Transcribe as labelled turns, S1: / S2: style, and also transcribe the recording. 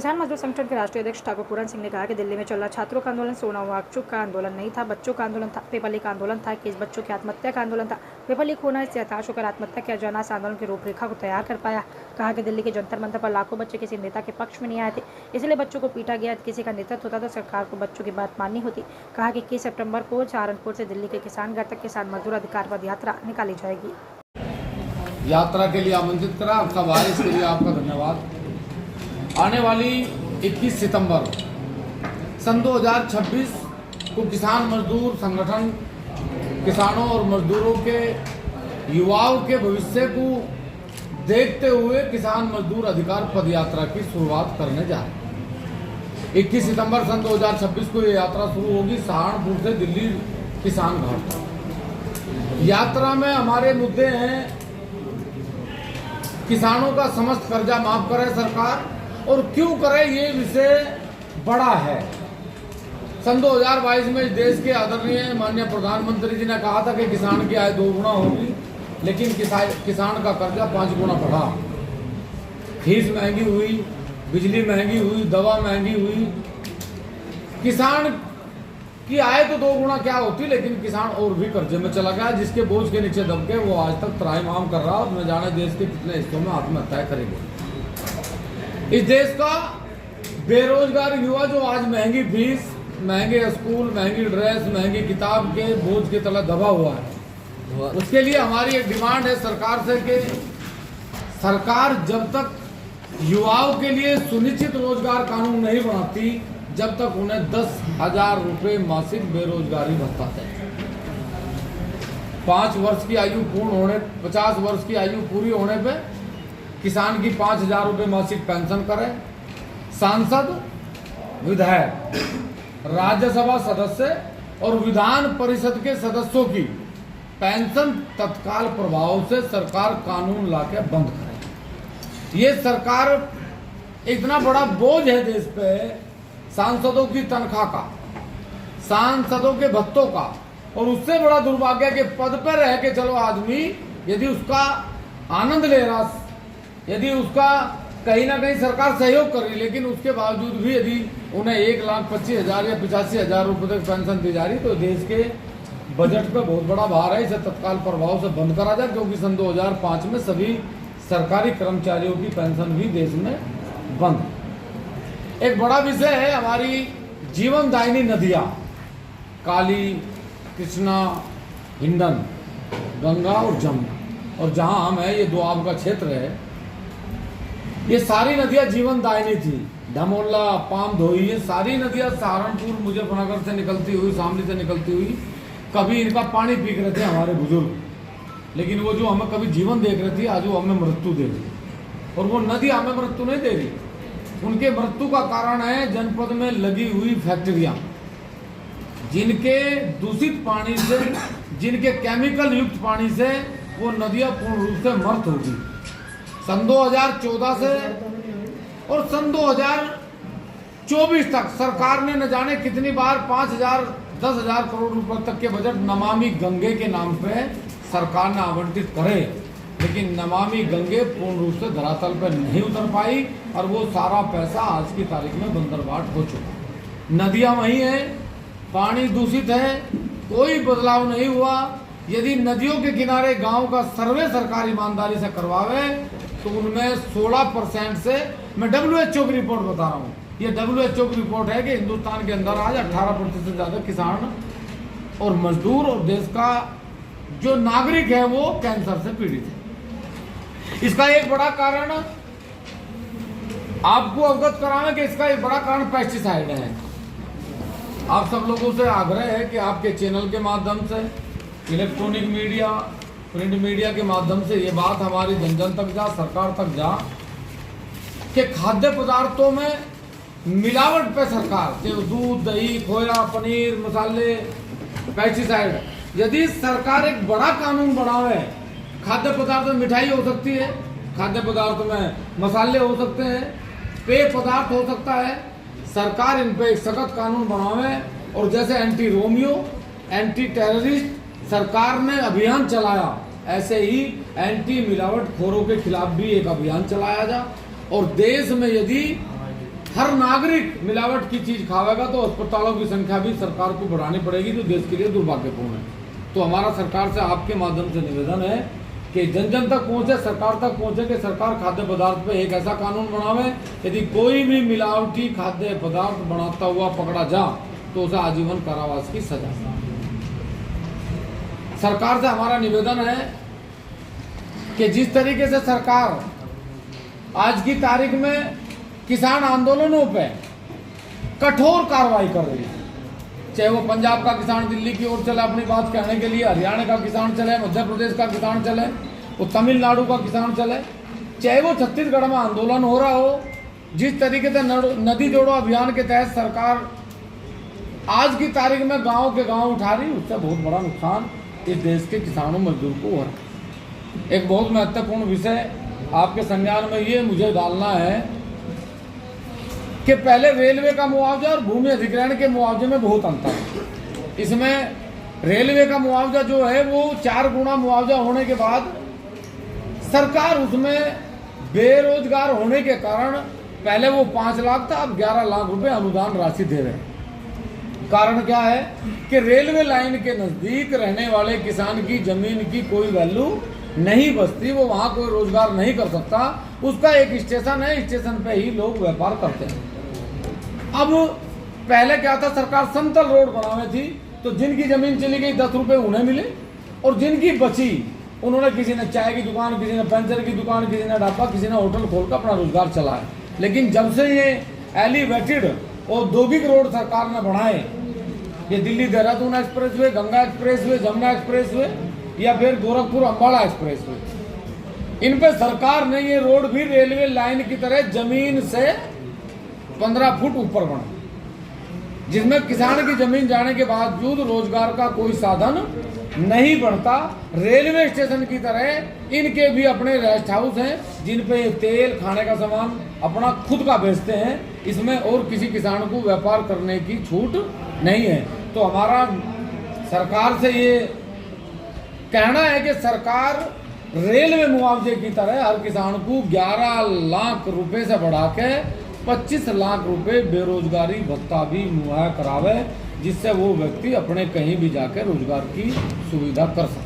S1: किसान मजदूर संगठन के राष्ट्रीय अध्यक्ष ठाकुर पूरन सिंह ने कहा कि दिल्ली में चल रहा छात्रों का आंदोलन सोना वाकचूक का आंदोलन नहीं था, बच्चों का आंदोलन था, पेपर लीक आंदोलन था, इक्कीस बच्चों की आत्महत्या का आंदोलन था। पेपर लीक होना, इससे हताश होकर आत्महत्या किया जाना इस आंदोलन की रूपरेखा को तैयार कर पाया। कहा कि दिल्ली के जंतर मंतर पर लाखों बच्चे किसी नेता के पक्ष में नहीं आए थे, इसलिए बच्चों को पीटा गया। किसी का नेतृत्व होता तो सरकार को बच्चों की बात माननी होती। कहा कि 21 सितंबर को सहारनपुर से दिल्ली के किसान घर तक किसान मजदूर अधिकार पद यात्रा निकाली जाएगी।
S2: यात्रा के लिए आमंत्रित करा, आपका भाई, इसके लिए आपका धन्यवाद। आने वाली 21 सितंबर सन 2026 को किसान मजदूर संगठन किसानों और मजदूरों के युवाओं के भविष्य को देखते हुए किसान मजदूर अधिकार पद यात्रा की शुरुआत करने जा रहे हैं। 21 सितंबर सन 2026 को ये यात्रा शुरू होगी सहारनपुर से दिल्ली किसान घाट तक। यात्रा में हमारे मुद्दे हैं, किसानों का समस्त कर्जा माफ करे सरकार, और क्यों करे ये विषय बड़ा है। सन 2022 में इस देश के आदरणीय माननीय प्रधानमंत्री जी ने कहा था कि किसान की आय 2 गुना होगी, लेकिन किसान का कर्जा 5 गुना बढ़ा। फीस महंगी हुई, बिजली महंगी हुई, दवा महंगी हुई। किसान की आय तो 2 गुना क्या होती, लेकिन किसान और भी कर्जे में चला गया, जिसके बोझ के नीचे दब के वो आज तक त्राहिमाम कर रहा है। न जाने देश के कितने हिस्सों में आत्महत्याएं करेंगे। इस देश का बेरोजगार युवा जो आज महंगी फीस, महंगे स्कूल, महंगी ड्रेस, महंगी किताब के बोझ के तले दबा हुआ है, उसके लिए हमारी एक डिमांड है सरकार से कि सरकार जब तक युवाओं के लिए सुनिश्चित रोजगार कानून नहीं बनाती, जब तक उन्हें 10,000 रुपये मासिक बेरोजगारी भत्ता दें। 5 वर्ष की आयु पूर्ण होने, 50 वर्ष की आयु पूरी होने पे किसान की 5,000 रुपये मासिक पेंशन करें। सांसद, विधायक, राज्यसभा सदस्य और विधान परिषद के सदस्यों की पेंशन तत्काल प्रभाव से सरकार कानून लाके बंद करे। ये सरकार इतना बड़ा बोझ है देश पे, सांसदों की तनख्वाह का, सांसदों के भत्तों का, और उससे बड़ा दुर्भाग्य के पद पर रह के चलो आदमी यदि उसका आनंद ले रहा, यदि उसका कहीं ना कहीं सरकार सहयोग कर रही, लेकिन उसके बावजूद भी यदि उन्हें 1,25,000 या 85,000 रुपये तक पेंशन दी जा रही, तो देश के बजट पे बहुत बड़ा भार है। इसे तत्काल प्रभाव से बंद करा जाए, क्योंकि सन 2005 में सभी सरकारी कर्मचारियों की पेंशन भी देश में बंद। एक बड़ा विषय है हमारी जीवनदायिनी नदियाँ, काली, कृष्णा, हिंडन, गंगा और जमुना, और जहाँ हम हैं ये दोआब का क्षेत्र है। ये सारी नदियाँ जीवनदायिनी थी। धमोला, पामधोई, ये सारी नदियाँ सहारनपुर, मुजफ्फरनगर से निकलती हुई, शामली से निकलती हुई, कभी इनका पानी पी रहे थे हमारे बुजुर्ग, लेकिन वो जो हमें कभी जीवन देख रही थी, आज वो हमें मृत्यु दे रही। और वो नदी हमें मृत्यु नहीं दे रही, उनके मृत्यु का कारण है जनपद में लगी हुई फैक्ट्रियाँ, जिनके दूषित पानी से, जिनके केमिकल युक्त पानी से वो नदियाँ पूर्ण रूप से मृत होगी। सन 2014 से और सन 2024 तक सरकार ने न जाने कितनी बार 5,000, 10,000 करोड़ रुपए तक के बजट नमामि गंगे के नाम पे सरकार ने आवंटित करे, लेकिन नमामि गंगे पूर्ण रूप से धरातल पर नहीं उतर पाई, और वो सारा पैसा आज की तारीख में बंदरबाट हो चुका। नदियाँ वही हैं, पानी दूषित है, कोई बदलाव नहीं हुआ। यदि नदियों के किनारे गांव का सर्वे सरकार ईमानदारी से करवावे, तो उनमें 16% से, मैं WHO की रिपोर्ट बता रहा हूँ, ये WHO की रिपोर्ट है कि हिंदुस्तान के अंदर आज 18% से ज़्यादा किसान और मजदूर और देश का जो नागरिक है वो कैंसर से पीड़ित है। इसका एक बड़ा कारण आपको अवगत कराना कि इसका एक बड़ा कारण पेस्टिसाइड है। आप सब लोगों से आग्रह है कि आपके चैनल के माध्यम से, इलेक्ट्रॉनिक मीडिया, प्रिंट मीडिया के माध्यम से ये बात हमारी जन जन तक जा, सरकार तक जा, कि खाद्य पदार्थों में मिलावट पे सरकार, दूध, दही, खोया, पनीर, मसाले, पेस्टिसाइड, यदि सरकार एक बड़ा कानून बनावे, खाद्य पदार्थ में मिठाई हो सकती है, खाद्य पदार्थ में मसाले हो सकते हैं, पेय पदार्थ हो सकता है, सरकार इन पे एक सख्त कानून बनावे। और जैसे एंटी रोमियो, एंटी टेररिस्ट सरकार ने अभियान चलाया, ऐसे ही एंटी मिलावट खोरों के खिलाफ भी एक अभियान चलाया जा। और देश में यदि हर नागरिक मिलावट की चीज खावेगा तो अस्पतालों की संख्या भी सरकार को बढ़ानी पड़ेगी, जो देश के लिए दुर्भाग्यपूर्ण है। तो हमारा सरकार से आपके माध्यम से निवेदन है कि जन जन तक पहुंचे, सरकार तक पहुंचे कि सरकार खाद्य पदार्थ पे एक ऐसा कानून बनावे, यदि कोई भी मिलावटी खाद्य पदार्थ बनाता हुआ पकड़ा जा तो उसे आजीवन कारावास की सजा। सरकार से हमारा निवेदन है कि जिस तरीके से सरकार आज की तारीख में किसान आंदोलनों पे कठोर कार्रवाई कर रही है, चाहे वो पंजाब का किसान दिल्ली की ओर चले अपनी बात कहने के लिए, हरियाणा का किसान चले, मध्य प्रदेश का किसान चले, वो तमिलनाडु का किसान चले, चाहे वो छत्तीसगढ़ में आंदोलन हो रहा हो, जिस तरीके से नदी जोड़ो अभियान के तहत सरकार आज की तारीख में गांव के गांव उठा रही, उससे बहुत बड़ा नुकसान इस देश के किसानों मजदूर को हो रहा है। एक बहुत महत्वपूर्ण विषय आपके संज्ञान में ये मुझे डालना है कि पहले रेलवे का मुआवजा और भूमि अधिग्रहण के मुआवजे में बहुत अंतर है। इसमें रेलवे का मुआवजा जो है वो 4 गुना मुआवजा होने के बाद सरकार उसमें बेरोजगार होने के कारण पहले वो 5 लाख था, अब 11 लाख रुपए अनुदान राशि दे रहे हैं। कारण क्या है कि रेलवे लाइन के नजदीक रहने वाले किसान की जमीन की कोई वैल्यू नहीं बचती, वो वहां कोई रोजगार नहीं कर सकता। उसका एक स्टेशन है, स्टेशन पे ही लोग व्यापार करते हैं। अब पहले क्या था, सरकार समतल रोड बनावे थी तो जिनकी जमीन चली गई 10 रुपए उन्हें मिले, और जिनकी बची उन्होंने, किसी ने चाय की दुकान, किसी ने पंचर की दुकान, किसी ने ढाबा, किसी ने होटल खोलकर अपना रोजगार चलाया। लेकिन जब से ये एलिवेटेड औद्योगिक रोड सरकार ने बढ़ाए, ये Delhi Dehradun expressway, Ganga expressway, Jamuna expressway या फिर गोरखपुर अम्बाड़ा एक्सप्रेसवे, इन पे सरकार ने ये रोड भी रेलवे लाइन की तरह जमीन से 15 फुट ऊपर बना, जिसमें किसान की जमीन जाने के बावजूद रोजगार का कोई साधन नहीं बनता। रेलवे स्टेशन की तरह इनके भी अपने रेस्ट हाउस हैं जिन पे तेल, खाने का सामान अपना खुद का बेचते हैं। इसमें और किसी किसान को व्यापार करने की छूट नहीं है। तो हमारा सरकार से ये कहना है कि सरकार रेलवे मुआवजे की तरह हर किसान को 11 लाख रुपए से बढ़ा के 25 लाख रुपए बेरोजगारी भत्ता भी मुहैया करावे, जिससे वो व्यक्ति अपने कहीं भी जाकर रोजगार की सुविधा कर सके।